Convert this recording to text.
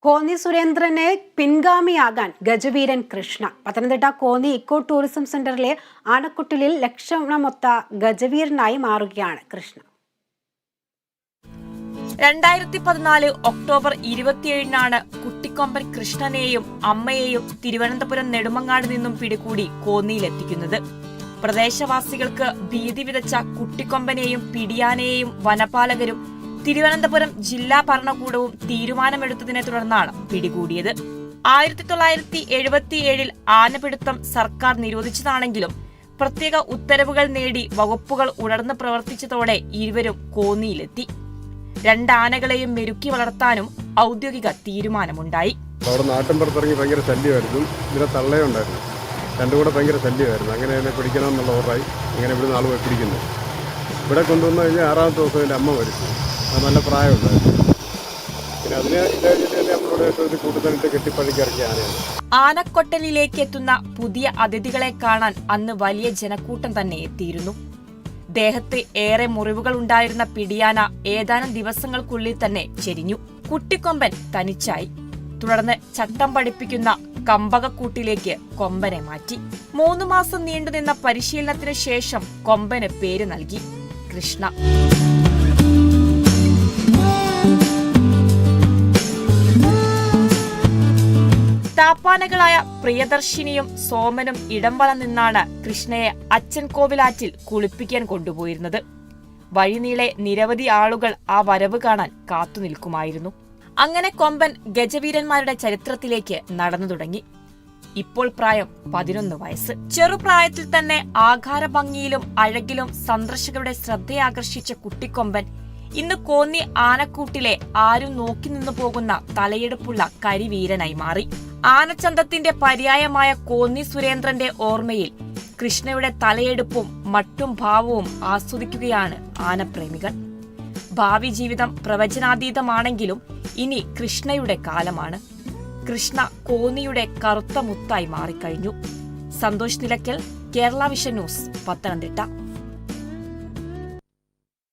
കോന്നി സുരേന്ദ്രനെ പിൻഗാമിയാകാൻ ഗജവീരൻ Krishna. Pathanamthitta Konni eco tourism സെന്ററിലെ ആനക്കൊട്ടിലിൽ ലക്ഷണമൊത്ത ഗജവീരനായി മാറുകയാണ് കൃഷ്ണ. 2014 ഒക്ടോബർ 27-നാണ് കുട്ടിക്കൊമ്പൻ കൃഷ്ണനെയും അമ്മയെയും തിരുവനന്തപുരം നെടുമങ്ങാട് നിന്നും പിടികൂടി കോന്നിയിലെത്തിക്കുന്നത്. പ്രദേശവാസികൾക്ക് ഭീതി വിതച്ച കുട്ടിക്കൊമ്പനെയും പിടിയാനയെയും വനപാലകരും തിരുവനന്തപുരം ജില്ലാ ഭരണകൂടവും തീരുമാനമെടുത്തതിനെ തുടർന്നാണ് പിടികൂടിയത്. 1977-ൽ ആനപിടുത്തം സർക്കാർ നിരോധിച്ചതാണെങ്കിലും പ്രത്യേക ഉത്തരവുകൾ നേടി വകുപ്പുകൾ ഉണർന്ന് പ്രവർത്തിച്ചതോടെ ഇരുവരും കോന്നിയിലെത്തി. 2 ആനകളെയും മെരുക്കി വളർത്താനും ഔദ്യോഗിക തീരുമാനമുണ്ടായി. അവിടെ നാട്ടിൻപുറത്തിറങ്ങി ഭയങ്കര ശല്യമായിരുന്നു. ഇതിലെ തള്ളയുണ്ടായിരുന്നു, രണ്ടും കൂടെ ഭയങ്കര ശല്യമായിരുന്നു. അങ്ങനെ എന്നെ പിടിക്കണമെന്നുള്ള ഓർഡറായി അങ്ങനെ ഇവിടുന്ന് ആൾ പോയി പിടിക്കുന്നു. ഇവിടെ കൊണ്ടുവന്നു കഴിഞ്ഞാൽ 6-ാമത്തെ ദിവസം എൻ്റെ അമ്മ മരിച്ചു. അത് നല്ല പ്രായമുണ്ടായിരുന്നു. പിന്നെ അതിനെ നമ്മളോട് കൂട്ടത്തിനിട്ട് കെട്ടിപ്പഴിക്കിറക്കിയ ആനയാണ്. ആനക്കൊട്ടലിലേക്ക് എത്തുന്ന പുതിയ അതിഥികളെ കാണാൻ അന്ന് വലിയ ജനക്കൂട്ടം തന്നെ എത്തിയിരുന്നു. ദേഹത്ത് ഏറെ മുറിവുകൾ ഉണ്ടായിരുന്ന പിടിയാന ഏതാനും ദിവസങ്ങൾക്കുള്ളിൽ തന്നെ ചെരിഞ്ഞു. കുട്ടിക്കൊമ്പൻ തനിച്ചായി. തുടർന്ന് ചട്ടം പഠിപ്പിക്കുന്ന കമ്പകക്കൂട്ടിലേക്ക് കൊമ്പനെ മാറ്റി. 3 മാസം നീണ്ടുനിന്ന പരിശീലനത്തിന് ശേഷം കൊമ്പന് പേര് നൽകി കൃഷ്ണ. താപ്പാനകളായ പ്രിയദർശിനിയും സോമനും ഇടംവലം നിന്നാണ് കൃഷ്ണയെ അച്ഛൻ കോവിലാറ്റിൽ കുളിപ്പിക്കാൻ കൊണ്ടുപോയിരുന്നത്. വഴിനീളെ നിരവധി ആളുകൾ ആ വരവ് കാണാൻ കാത്തുനിൽക്കുമായിരുന്നു. അങ്ങനെ കൊമ്പൻ ഗജവീരന്മാരുടെ ചരിത്രത്തിലേക്ക് നടന്നു തുടങ്ങി. ഇപ്പോൾ പ്രായം 11 വയസ്സ്. ചെറുപ്രായത്തിൽ തന്നെ ആകാരഭംഗിയിലും അഴകിലും സന്ദർശകരുടെ ശ്രദ്ധയാകർഷിച്ച കുട്ടിക്കൊമ്പൻ ഇന്ന് കോന്നി ആനക്കൂട്ടിലെ ആരും നോക്കി നിന്നു പോകുന്ന തലയെടുപ്പുള്ള കരിവീരനായി മാറി. ആനച്ചന്തത്തിന്റെ പര്യായമായ കോന്നി സുരേന്ദ്രന്റെ ഓർമ്മയിൽ കൃഷ്ണയുടെ തലയെടുപ്പും മട്ടും ഭാവവും ആസ്വദിക്കുകയാണ് ആനപ്രേമികൾ. ഭാവി ജീവിതം പ്രവചനാതീതമാണെങ്കിലും ഇനി കൃഷ്ണയുടെ കാലമാണ്. കൃഷ്ണ കോന്നിയുടെ കറുത്ത മുത്തായി മാറിക്കഴിഞ്ഞു. Santhosh Nilakkal, Kerala vision news, Pathanamthitta.